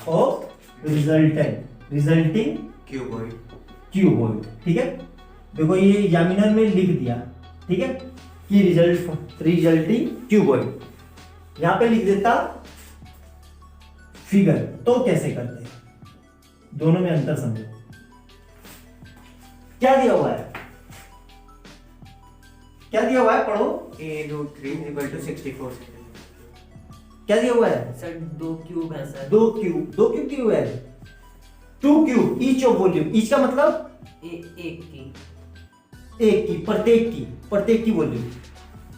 Of resulting cuboid. ठीक है, देखो ये एग्जामिनर में लिख दिया, ठीक है, कि रिजल्टिंग क्यूबॉइड, यहां पे लिख देता फिगर। तो कैसे करते हैं, दोनों में अंतर समझो। क्या दिया हुआ है, क्या दिया हुआ है, पढ़ो। A√3 = 64 क्या दिया हुआ है सर 2 क्यूब है सर। 2 क्यूब दिए हुए है, 2 cube each of volume. Each का मतलब एक की, प्रत्येक की वॉल्यूम।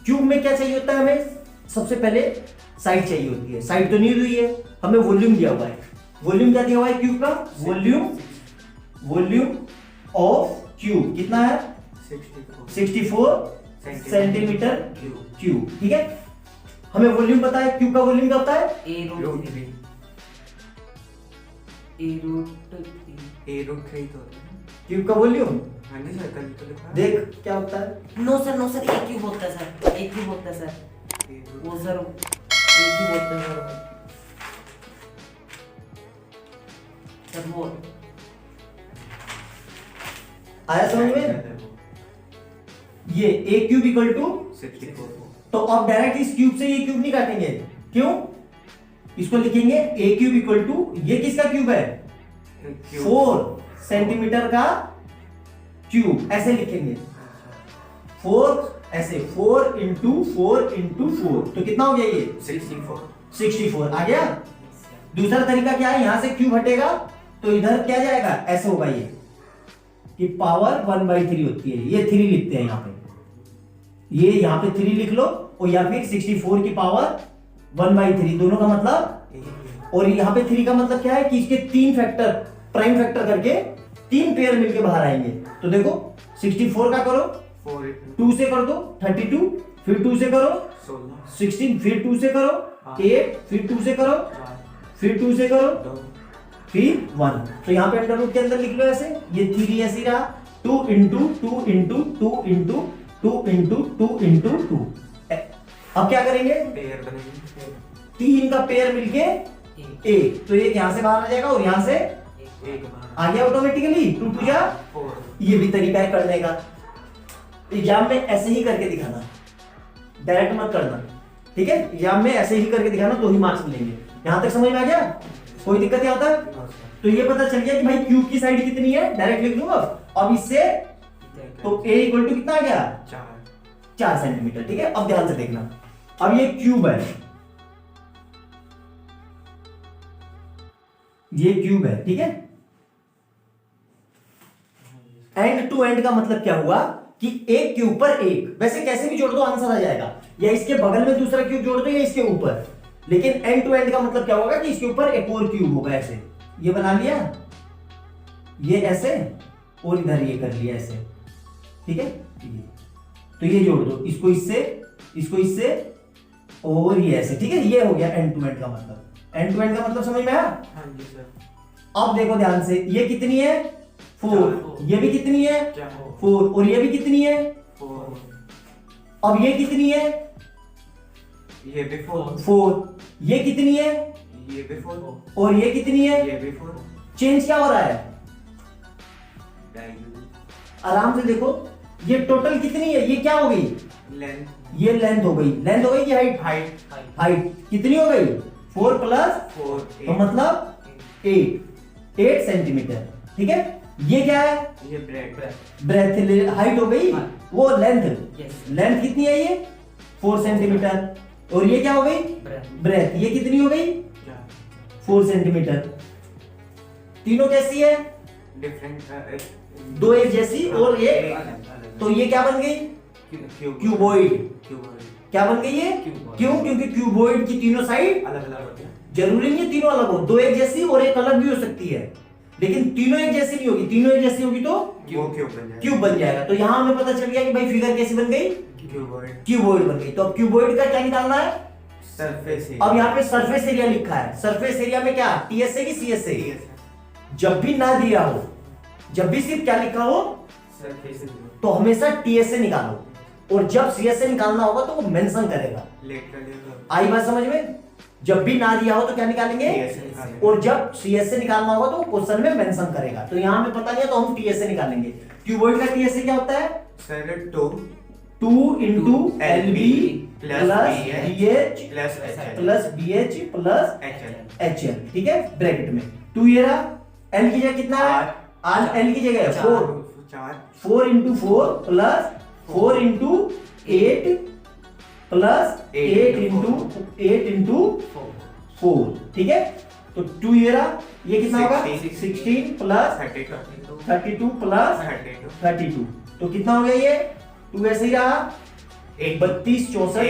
क्यूब में क्या चाहिए होता है हमें, सबसे पहले साइड चाहिए होती है। साइड तो नहीं हुई है, हमें वॉल्यूम दिया हुआ है। वॉल्यूम क्या दिया हुआ है क्यूब का, वॉल्यूम ऑफ क्यूब कितना है 64 सेंटीमीटर क्यूब। ठीक है, हमें वॉल्यूम पता है, क्यूब का वॉल्यूम क्या होता है A√3 तो होता है। क्यूब का वॉल्यूम। हाँ जी सर, कल तो लिखा है। देख क्या होता है, नो सर 1 क्यूब होता है सर, 1 क्यूब होता है सर। वो सर 1 क्यूब होता है सर वो आया समझ में। ये a क्यूब इक्वल टू, 64। तो अब डायरेक्ट इस क्यूब से ये क्यूब नहीं काटेंगे, क्यों, इसको लिखेंगे a क्यूब इक्वल टू, ये किसका क्यूब है 4 सेंटीमीटर का क्यूब, ऐसे लिखेंगे 4, ऐसे 4 इंटू 4 इंटू 4, तो कितना हो गया ये 64 आ गया। दूसरा तरीका क्या है, यहां से क्यूब हटेगा तो इधर क्या जाएगा, ऐसे होगा ये कि पावर 1/3 होती है, ये 3 लिखते हैं यहां पे, ये यहां पे 3 लिख लो, और या फिर 64 की पावर 1/3, दोनों का मतलब। और यहां पे 3 का मतलब क्या है कि इसके 3 फैक्टर, प्राइम फैक्टर करके 3 पेयर मिलके बाहर आएंगे। तो देखो 64 का करो 2 से कर दो 32, फिर 2 से करो 16, फिर 2 से करो 8, फिर 2 से करो, फिर 2 से करो, फिर 1। तो यहाँ पे अंडर रूट के अंदर लिख लो ऐसे, ये 3 ऐसे रहा, 2 into 2 into 2 into 2 into 2 into 2। अब क्या करेंगे, पेयर बनेगी, 3 का पेयर मिलके 1, तो एक यहाँ से बाहर आ जाएगा और यहाँ से एक आ गया ऑटोमेटिकली, 2 2 जा। 4। ये भी तरीका है करने का, एग्जाम में ऐसे ही करके दिखाना, डायरेक्ट मत करना, ठीक है, एग्जाम में ऐसे ही करके दिखाना तो ही मार्क्स मिलेंगे। यहां तक समझ में आ गया, कोई दिक्कत नहीं आता। तो ये पता चल गया कि भाई क्यूब की साइड कितनी है, डायरेक्ट लिख दूंगा। अब इससे तो a इक्वल टू कितना आ गया 4 सेंटीमीटर। ठीक है, अब ध्यान से देखना, अब ये क्यूब है, ये क्यूब है, ठीक है। एंड टू एंड का मतलब क्या हुआ कि एक क्यूब पर एक, वैसे कैसे भी जोड़ दो आंसर आ जाएगा, या इसके बगल में दूसरा क्यूब जोड़ दो या इसके ऊपर, लेकिन एंड टू एंड का मतलब क्या होगा कि इसके ऊपर एक और क्यूब होगा, ऐसे ये बना लिया, ये ऐसे, और इधर ये कर लिया ऐसे, ठीक है। तो ये जोड़ दो, इसको इससे, इसको इससे, और ये ऐसे, ठीक है। ये हो गया एंड टू एंड का मतलब। एंड टू एंड का मतलब समझ में आया। हाँ जी सर। अब देखो ध्यान से, ये कितनी है 4, ये भी कितनी है 4, और ये भी कितनी है 4। अब ये कितनी है ये भी 4। 4, ये कितनी है ये भी 4। और ये कितनी है, ये भी 4। चेंज क्या हो रहा है, आराम से देखो, ये टोटल कितनी है, ये क्या हो गई, लेंथ, ये लेंथ हो गई, लेंथ हो गई, ये हाइट कितनी हो गई 4 प्लस 4, तो मतलब 8 सेंटीमीटर, ठीक है। ये क्या है, ये ब्रेड, ब्रेथ, हाइट हो गई, वो लेंथ, Yes. लेंथ कितनी है ये 4 सेंटीमीटर, और ये क्या हो गई ब्रेथ, ये कितनी हो गई 4 सेंटीमीटर। तीनों कैसी है, डिफरेंट, दो एक जैसी और एक, तो ये क्या बन गई क्यूबॉइड। क्या बन गई ये, क्यूबॉइड। क्यों, क्योंकि क्यूबॉइड की तीनों साइड अलग अलग होते हैं। जरूरी नहीं है तीनों अलग हो, दो एक जैसी और एक अलग भी हो सकती है, लेकिन तीनों एक जैसी नहीं होगी, तीनों एक जैसी होगी तो वो क्यूब बन जाएगा। क्यूब बन जाएगा। तो यहां हमें पता चल गया कि भाई फिगर कैसी बन गई, क्यूबॉइड, क्यूबॉइड बन गई। तो अब क्यूबॉइड का क्या निकालना है, सरफेस है। अब यहाँ पे सरफेस एरिया लिखा है, सरफेस एरिया में क्या टीएस है कि सीएस है, जब भी ना दिया हो, जब भी सिर्फ क्या लिखा हो सरफेस तो हमेशा टीएस से निकालो, और जब सीएस से निकालना होगा तो वो मेंशन करेगा। लेटरल, आई बात समझ में। जब भी ना दिया हो तो क्या निकालेंगे, TS से निकालेंगे। और जब CS से निकालना होगा तो क्वेश्चन में मेंशन करेगा। तो यहाँ हमें पता नहीं है तो हम TS से निकालेंगे। क्यूबॉइड का TS से क्या होता है, sir 2 into LB plus plus BH BH plus HL plus BH plus HL HL, ठीक है, ब्रैकेट में 2 ये रहा। L की जगह कितना है, L की जगह है 4 into 4 plus 4 into 8 plus 8 into 4, ठीक है। तो 2 ये रहा, ये कितना होगा 16 प्लस 32 प्लस 32, तो कितना हो गया ये 2 ऐसे ही रहा 32 64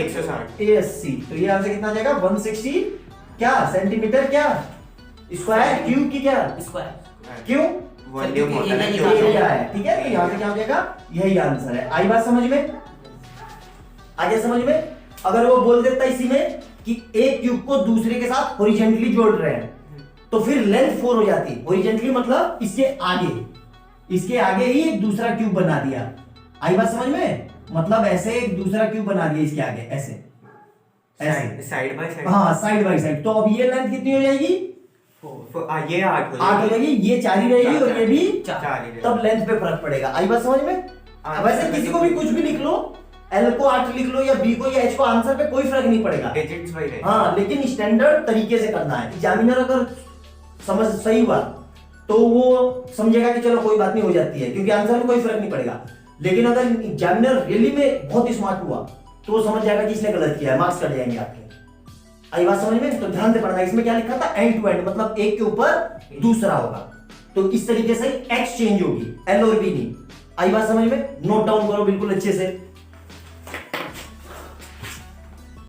180। तो ये आपसे कितना आ जाएगा 160 क्या सेंटीमीटर क्या स्क्वायर क्यूब की क्या स्क्वायर क्यों वॉल्यूम होता है एरिया एरिया है, ठीक है। तो यहाँ पे क्या हो जाएगा, यही आंसर है। आई बात समझ में, आगे समझ में। अगर वो बोल देता इसी में कि एक क्यूब को दूसरे के साथ हॉरिजॉन्टली जोड़ रहे हैं तो फिर लेंथ 4 हो जाती। हॉरिजॉन्टली मतलब इसके आगे ही एक दूसरा क्यूब बना दिया। आई बात समझ में, मतलब ऐसे एक दूसरा क्यूब बना दिया इसके आगे, ऐसे साइड बाय साइड। हाँ साइड बाय साइड। तो अब ये लेंथ कितनी हो जाएगी, ये 8 हो जाएगी, ये 4 ही रहेगी और ये भी 4 तब लेंथ पे फर्क पड़ेगा। आई बात समझ में। अब ऐसे किसी को भी कुछ भी लिख लो, L को 8 लिख लो या B को या H को, आंसर पे कोई फर्क नहीं पड़ेगा। डिजिट्स वही रहेंगे। हाँ, लेकिन स्टैंडर्ड तरीके से करना है। एग्जामिनर अगर समझ सही हुआ तो वो समझेगा कि चलो कोई बात नहीं, हो जाती है, क्योंकि आंसर में कोई फर्क नहीं पड़ेगा। लेकिन अगर एग्जामिनर रियली में बहुत स्मार्ट हुआ तो वो समझ जाएगा कि इसने गलत किया है, मार्क्स कट जाएंगे आपके। आई बात समझ में। तो ध्यान से पढ़ना, इसमें क्या लिखा था एंड टू एंड, मतलब एक के ऊपर दूसरा होगा। तो इस तरीके से एक्स चेंज होगी, L और B नहीं। आई बात समझ में, नोट डाउन करो बिल्कुल अच्छे से।